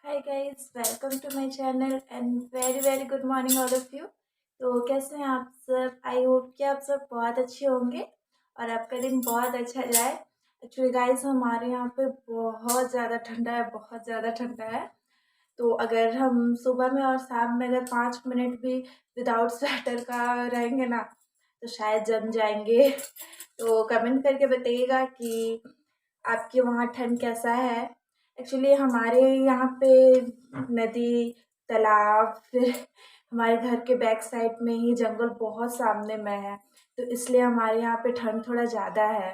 Hi guys, welcome to my channel and very very good morning all of you. तो कैसे हैं आप सब? आई होप कि आप सब बहुत अच्छे होंगे और आपका दिन बहुत अच्छा जाए। एक्चुअली गाइस, हमारे यहाँ पे बहुत ज़्यादा ठंडा है, बहुत ज़्यादा ठंडा है। तो अगर हम सुबह में और शाम में अगर 5 मिनट भी विदाउट स्वेटर का रहेंगे ना तो शायद जम जाएंगे। तो कमेंट करके बताइएगा कि आपके वहाँ ठंड कैसा है। एक्चुअली हमारे यहाँ पे नदी, तालाब, फिर हमारे घर के बैक साइड में ही जंगल बहुत सामने में है। तो इसलिए हमारे यहाँ पे ठंड थोड़ा ज़्यादा है।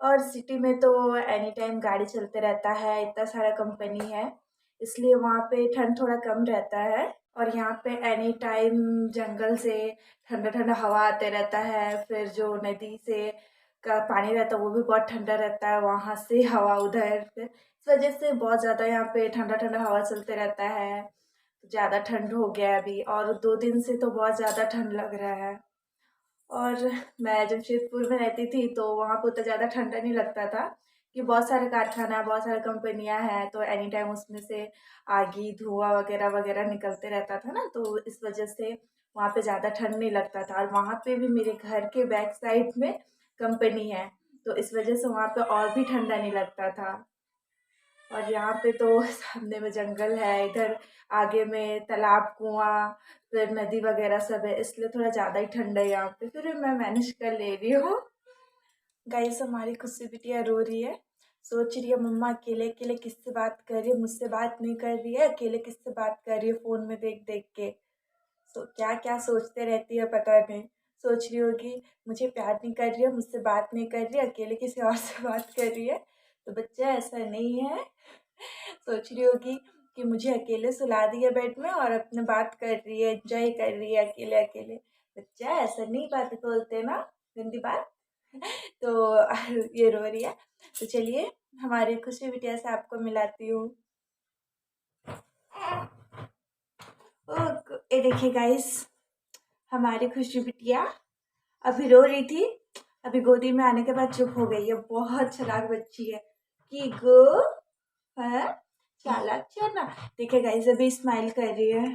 और सिटी में तो एनी टाइम गाड़ी चलते रहता है, इतना सारा कंपनी है, इसलिए वहाँ पे ठंड थोड़ा कम रहता है। और यहाँ पे एनी टाइम जंगल से ठंडा ठंडा हवा आते रहता है। फिर जो नदी से का पानी रहता है वो भी बहुत ठंडा रहता है, वहाँ से हवा उधर, फिर इस वजह से बहुत ज़्यादा यहाँ पे ठंडा ठंडा हवा चलते रहता है। ज़्यादा ठंड हो गया है अभी, और 2 दिन से तो बहुत ज़्यादा ठंड लग रहा है। और मैं जमशेदपुर में रहती थी तो वहाँ पे उतना ज़्यादा ठंडा नहीं लगता था, कि बहुत सारे कारखाना, बहुत सारे कंपनियां हैं, तो एनी टाइम उसमें से आगी, धुआं वगैरह वगैरह निकलते रहता था ना, तो इस वजह से वहाँ पे ज़्यादा ठंड नहीं लगता था। और वहाँ पे भी मेरे घर के बैक साइड में कंपनी है, तो इस वजह से वहाँ पे और भी ठंडा नहीं लगता था। और यहाँ पे तो सामने में जंगल है, इधर आगे में तालाब, कुआं, फिर नदी वगैरह सब है, इसलिए थोड़ा ज़्यादा ही ठंड है यहाँ पे, फिर मैं मैनेज कर ले रही हूँ। गाइस, हमारी खुशी बिटिया रो रही है, सोच रही है मम्मा अकेले अकेले किससे बात कर रही है, मुझसे बात नहीं कर रही है, अकेले किससे बात कर रही है फ़ोन में देख देख के। तो क्या क्या सोचते रहती है पता नहीं। सोच रही होगी मुझे प्यार नहीं कर रही है, मुझसे बात नहीं कर रही है, अकेले किसी और से बात कर रही है। तो बच्चा ऐसा नहीं है। सोच रही होगी कि मुझे अकेले सुला दिया बेड में और अपने बात कर रही है, एंजॉय कर रही है अकेले अकेले। बच्चा ऐसा नहीं बात बोलते ना, गंदी बात। तो ये रो रही है। तो चलिए हमारी खुशी बिटिया से आपको मिलाती हूँ। ये देखिए गाइस, हमारी खुशी बिटिया अभी रो रही थी, अभी गोदी में आने के बाद चुप हो गई है। बहुत चालाक बच्ची है कि गो है, चालाक चना। देखिए गाइस, अभी स्माइल कर रही है।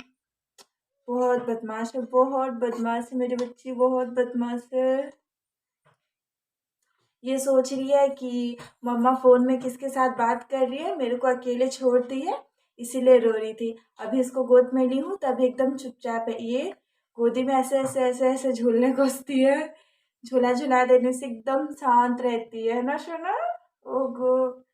बहुत बदमाश है, बहुत बदमाश है मेरी बच्ची, बहुत बदमाश है। ये सोच रही है कि मम्मा फोन में किसके साथ बात कर रही है, मेरे को अकेले छोड़ दी है, इसीलिए रो रही थी। अभी इसको गोद में ली हूँ तभी एकदम चुपचाप है ये। गोदी में ऐसे ऐसे ऐसे ऐसे झूलने घुसती है, झूला झुला देने से एकदम शांत रहती है ना सोना। ओगो,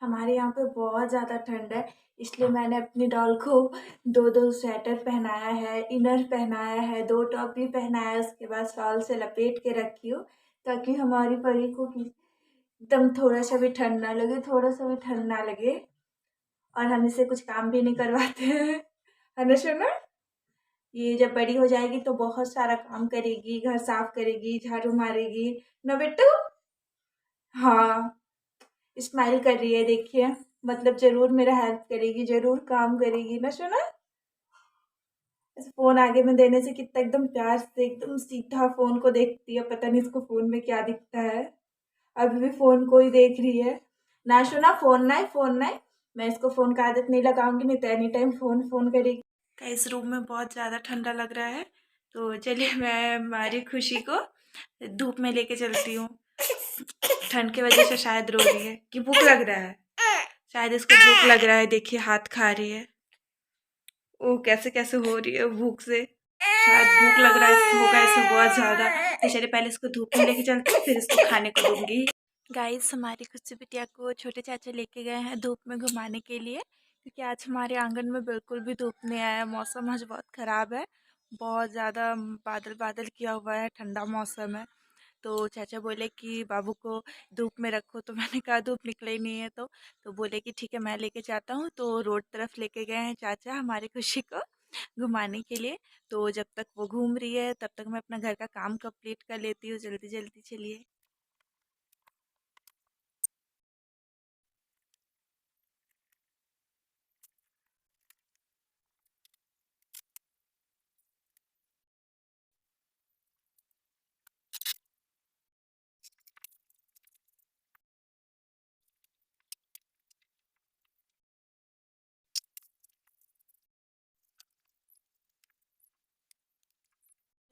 हमारे यहाँ पे बहुत ज़्यादा ठंड है, इसलिए मैंने अपनी डॉल को दो दो स्वेटर पहनाया है, इनर पहनाया है, दो टॉप भी पहनाया है, उसके बाद शॉल से लपेट के रखी हूँ, ताकि हमारी परी को एकदम थोड़ा सा भी ठंड ना लगे, थोड़ा सा भी ठंड ना लगे। और हम इसे कुछ काम भी नहीं करवाते हैं, है ना सोना। ये जब बड़ी हो जाएगी तो बहुत सारा काम करेगी, घर साफ करेगी, झाड़ू मारेगी ना बेटू। हाँ, स्माइल कर रही है देखिए, मतलब जरूर मेरा हेल्प करेगी, जरूर काम करेगी ना सोना। ऐसे फोन आगे में देने से कितना एकदम प्यार से एकदम सीधा फोन को देखती है, पता नहीं इसको फोन में क्या दिखता है। अभी भी फोन को ही देख रही है। ना सोना, फोन ना है, फोन ना है। मैं इसको फोन का आदत नहीं लगाऊंगी, नहीं तो एनी टाइम फोन फोन करेगी। इस रूम में बहुत ज़्यादा ठंडा लग रहा है, तो चलिए मैं हमारी खुशी को धूप में लेके चलती हूँ। ठंड की वजह से शायद रो रही है कि भूख लग रहा है, शायद इसको भूख लग रहा है, देखिए हाथ खा रही है। ओ कैसे कैसे हो रही है भूख से, शायद भूख लग रहा है होगा इसे बहुत ज़्यादा। तो चलिए पहले इसको धूप में लेके चलते हैं, फिर इसको खाने को दूंगी। गाइस, हमारी खुशी बिटिया को छोटे चाचा लेके गए हैं धूप में घुमाने के लिए, क्योंकि आज हमारे आंगन में बिल्कुल भी धूप नहीं आया। मौसम आज बहुत ख़राब है, बहुत ज़्यादा बादल बादल किया हुआ है, ठंडा मौसम है। तो चाचा बोले कि बाबू को धूप में रखो, तो मैंने कहा धूप निकले ही नहीं है। तो बोले कि ठीक है मैं लेके जाता हूँ। तो रोड तरफ लेके गए हैं चाचा हमारी खुशी को घुमाने के लिए। तो जब तक वो घूम रही है तब तक मैं अपना घर का काम कंप्लीट कर लेती हूँ, जल्दी जल्दी। चलिए।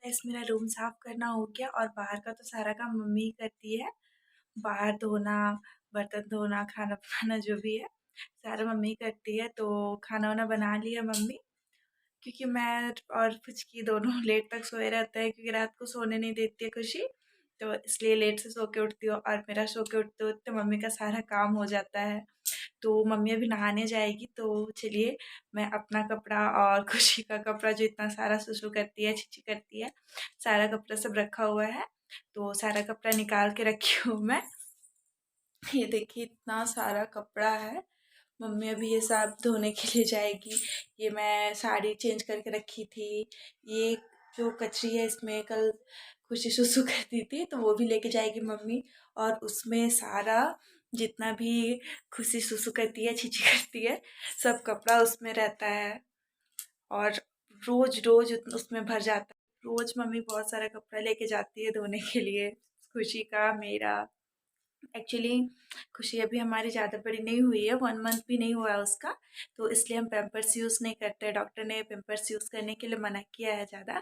गाइस मेरा रूम साफ करना हो गया और बाहर का तो सारा काम मम्मी ही करती है। बाहर धोना, बर्तन धोना, खाना बनाना जो भी है सारा मम्मी करती है। तो खाना वाना बना लिया मम्मी, क्योंकि मैं और फुचकी दोनों लेट तक सोए रहते हैं, क्योंकि रात को सोने नहीं देती है खुशी। तो इसलिए लेट से सो के उठती हूँ और मेरा सो के उठते उठते मम्मी का सारा काम हो जाता है। तो मम्मी अभी नहाने जाएगी, तो चलिए मैं अपना कपड़ा और खुशी का कपड़ा जो इतना सारा सुसु करती है, छिछी करती है, सारा कपड़ा सब रखा हुआ है। तो सारा कपड़ा निकाल के रखी हूँ मैं। ये देखिए इतना सारा कपड़ा है। मम्मी अभी ये सब धोने के लिए जाएगी। ये मैं साड़ी चेंज करके रखी थी। ये जो कचरी है इसमें कल खुशी सुसु कर दी थी, तो वो भी लेके जाएगी मम्मी। और उसमें सारा जितना भी खुशी सुसु करती है, छीछी करती है, सब कपड़ा उसमें रहता है। और रोज रोज उसमें भर जाता है। रोज मम्मी बहुत सारा कपड़ा लेके जाती है धोने के लिए, खुशी का, मेरा। एक्चुअली खुशी अभी हमारी ज़्यादा बड़ी नहीं हुई है, 1 मंथ भी नहीं हुआ है उसका। तो इसलिए हम पैम्पर्स यूज़ नहीं करते। डॉक्टर ने पैम्पर्स यूज़ करने के लिए मना किया है ज़्यादा,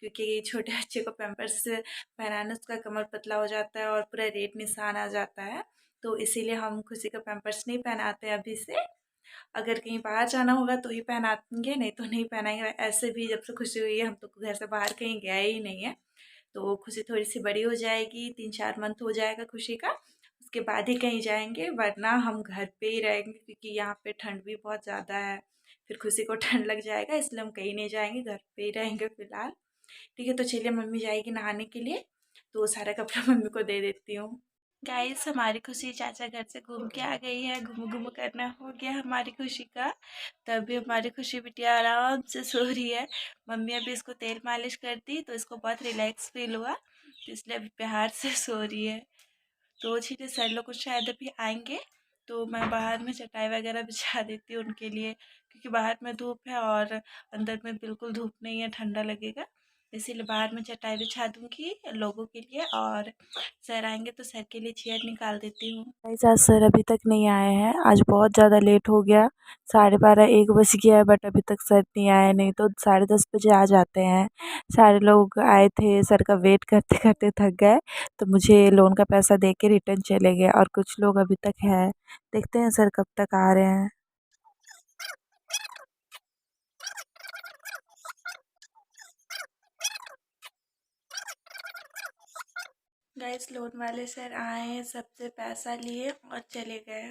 क्योंकि छोटे बच्चे को पैम्पर्स पहनाने उसका कमर पतला हो जाता है और पूरा रेड निशान आ जाता है। तो इसीलिए हम खुशी का पैम्पर्स नहीं पहनाते अभी से। अगर कहीं बाहर जाना होगा तो ही पहनाएंगे, नहीं तो नहीं पहनाएंगे। ऐसे भी जब से खुशी हुई है हम तो घर से बाहर कहीं गए ही नहीं है। तो खुशी थोड़ी सी बड़ी हो जाएगी, 3-4 मंथ हो जाएगा खुशी का, उसके बाद ही कहीं जाएंगे, वरना हम घर पे ही रहेंगे, क्योंकि यहाँ पे ठंड भी बहुत ज़्यादा है। फिर खुशी को ठंड लग जाएगा, इसलिए हम कहीं नहीं जाएंगे, घर पे ही रहेंगे फिलहाल। ठीक है, तो चलिए मम्मी जाएगी नहाने के लिए, तो सारा कपड़ा मम्मी को दे देती हूँ। गाइस हमारी खुशी चाचा घर से घूम के आ गई है। घूम घूम करना हो गया हमारी खुशी का। तभी हमारी खुशी बिटिया आराम से सो रही है। मम्मी अभी इसको तेल मालिश कर दी तो इसको बहुत रिलैक्स फील हुआ, तो इसलिए अभी प्यार से सो रही है। तो चलिए सर लोग कुछ शायद अभी आएंगे, तो मैं बाहर में चटाई वगैरह बिछा देती हूँ उनके लिए, क्योंकि बाहर में धूप है और अंदर में बिल्कुल धूप नहीं है, ठंडा लगेगा। इसीलिए बाहर में चटाई बिछा दूंगी लोगों के लिए, और सर आएंगे तो सर के लिए चेयर निकाल देती हूँ। गाइस आज सर अभी तक नहीं आए हैं, आज बहुत ज़्यादा लेट हो गया। 12:30 1 बज गया है, बट अभी तक सर नहीं आए। नहीं तो 10:30 बजे आ जाते हैं। सारे लोग आए थे, सर का वेट करते करते थक गए, तो मुझे लोन का पैसा दे के रिटर्न चले गए। और कुछ लोग अभी तक है, देखते हैं सर कब तक आ रहे हैं। गाइस लोन वाले सर आए, सबसे पैसा लिए और चले गए।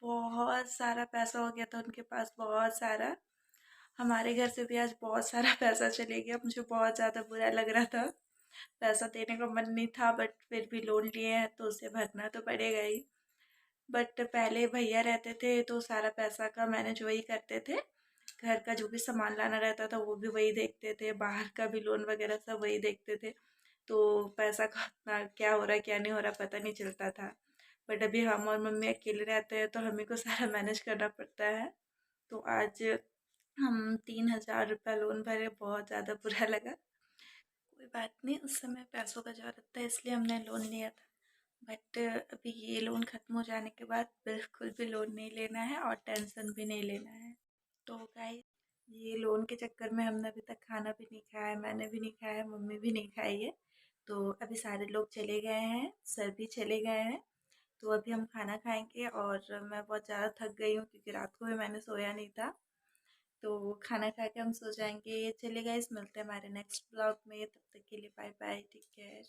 बहुत सारा पैसा हो गया था उनके पास, बहुत सारा। हमारे घर से भी आज बहुत सारा पैसा चले गया। मुझे बहुत ज़्यादा बुरा लग रहा था। पैसा देने का मन नहीं था, बट फिर भी लोन लिए हैं तो उसे भरना तो पड़ेगा ही। बट पहले भैया रहते थे तो सारा पैसा का मैनेज वही करते थे। घर का जो भी सामान लाना रहता था वो भी वही देखते थे, बाहर का भी लोन वगैरह सब वही देखते थे। तो पैसा का उतना क्या हो रहा है क्या नहीं हो रहा पता नहीं चलता था। बट अभी हम और मम्मी अकेले रहते हैं तो हमें को सारा मैनेज करना पड़ता है। तो आज हम 3,000 रुपये लोन भरे, बहुत ज़्यादा बुरा लगा। कोई बात नहीं, उस समय पैसों का ज़रूरत था इसलिए हमने लोन लिया था। बट अभी ये लोन ख़त्म हो जाने के बाद बिल्कुल भी लोन नहीं लेना है और टेंशन भी नहीं लेना है। तो गाइस ये लोन के चक्कर में हमने अभी तक खाना भी नहीं खाया है, मैंने भी नहीं खाया है, मम्मी भी नहीं खाई है। तो अभी सारे लोग चले गए हैं, सर भी चले गए हैं। तो अभी हम खाना खाएंगे और मैं बहुत ज़्यादा थक गई हूँ, क्योंकि रात को भी मैंने सोया नहीं था। तो खाना खा के हम सो जाएंगे। चलिए गाइस मिलते हैं हमारे नेक्स्ट ब्लॉग में, तब तक के लिए बाय बाय, टेक केयर।